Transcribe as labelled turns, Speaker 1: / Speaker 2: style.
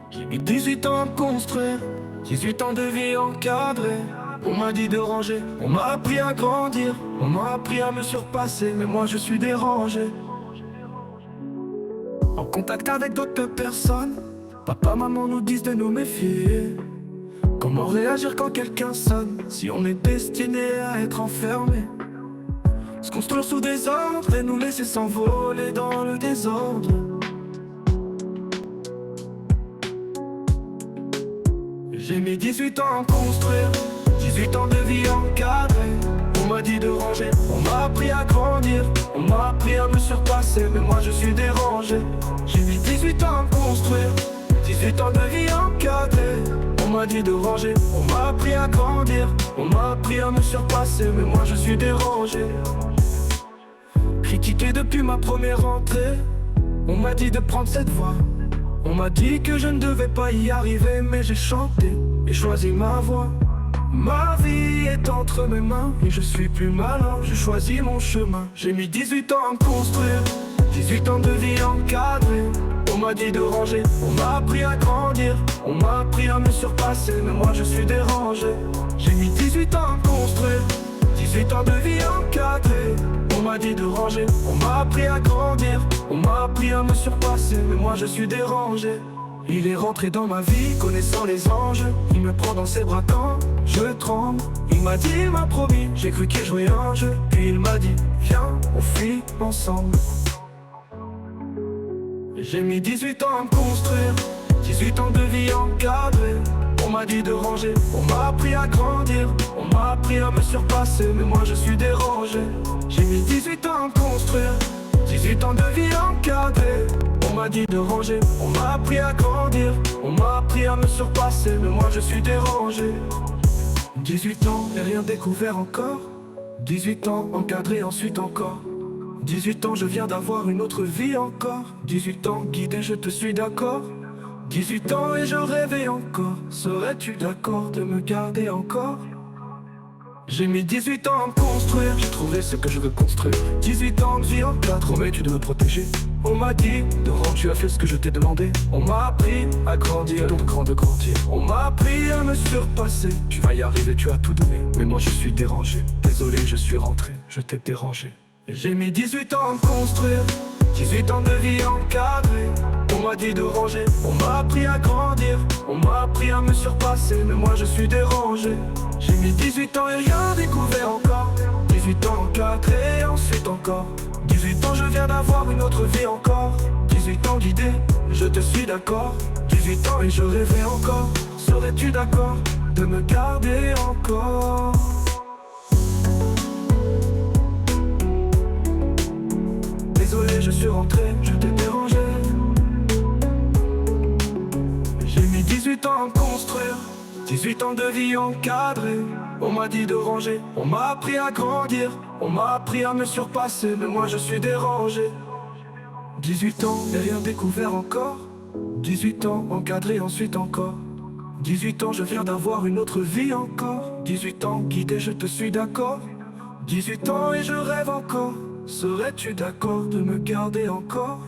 Speaker 1: J'ai mis 18 ans à me construire, 18 ans de vie encadrée. On m'a dit de ranger, on m'a appris à grandir, on m'a appris à me surpasser, mais moi je suis dérangé. En contact avec d'autres personnes, papa, maman nous disent de nous méfier. Comment réagir quand quelqu'un sonne, si on est destiné à être enfermé? Se construire sous des ordres et nous laisser s'envoler dans le désordre. J'ai mis 18 ans à construire, 18 ans de vie encadrée. On m'a dit de ranger, on m'a appris à grandir, on m'a appris à me surpasser, mais moi je suis dérangé. J'ai mis 18 ans à construire, 18 ans de vie encadrée. On m'a dit de ranger, on m'a appris à grandir, on m'a appris à me surpasser, mais moi je suis dérangé. Critiqué depuis ma première entrée, on m'a dit de prendre cette voie. On m'a dit que je ne devais pas y arriver, mais j'ai chanté et choisi ma voie. Ma vie est entre mes mains et je suis plus malin, je choisis mon chemin. J'ai mis 18 ans à me construire, 18 ans de vie encadrée. On m'a dit de ranger, on m'a appris à grandir, on m'a appris à me surpasser, mais moi je suis dérangé. J'ai mis 18 ans à me construire, 18 ans de vie encadrée. On m'a dit de ranger, on m'a appris à grandir, on m'a appris à me surpasser, mais moi je suis dérangé. Il est rentré dans ma vie, connaissant les anges. Il me prend dans ses bras quand je tremble. Il m'a dit, il m'a promis, j'ai cru qu'il jouait un jeu. Puis il m'a dit, viens, on fuit ensemble. J'ai mis 18 ans à me construire, 18 ans de vie encadrée. On m'a dit de ranger, on m'a appris à grandir, on m'a appris à me surpasser, mais moi je suis dérangé. J'ai mis 18 ans à me construire, 18 ans de vie encadrée. On m'a dit de ranger, on m'a appris à grandir, on m'a appris à me surpasser, mais moi je suis dérangé. 18 ans et rien découvert encore, 18 ans encadré ensuite encore. 18 ans je viens d'avoir une autre vie encore, 18 ans guidé je te suis d'accord. 18 ans et je rêvais encore, serais-tu d'accord de me garder encore? J'ai mis 18 ans à me construire, j'ai trouvé ce que je veux construire. 18 ans de vie en 4, promets-tu de me protéger? On m'a dit de rendre, tu as fait ce que je t'ai demandé. On m'a appris à grandir, donc grand de grandir. On m'a appris à me surpasser, tu vas y arriver, tu as tout donné. Mais moi je suis dérangé, désolé je suis rentré, je t'ai dérangé. J'ai mis 18 ans à me construire, 18 ans de vie encadrée. On m'a dit de ranger, on m'a appris à grandir, on m'a appris à me surpasser, mais moi je suis dérangé. J'ai mis 18 ans et rien découvert encore, 18 ans encadré et ensuite encore. 18 ans je viens d'avoir une autre vie encore, 18 ans guidé, je te suis d'accord. 18 ans et je rêvais encore, serais-tu d'accord de me garder encore? Désolé je suis rentré, je t'ai dérangé. J'ai mis 18 ans à me construire, 18 ans de vie encadrée. On m'a dit de ranger, on m'a appris à grandir, on m'a appris à me surpasser, mais moi je suis dérangé. 18 ans et rien découvert encore, 18 ans encadré ensuite encore. 18 ans je viens d'avoir une autre vie encore, 18 ans guidé je te suis d'accord. 18 ans et je rêve encore, serais-tu d'accord de me garder encore?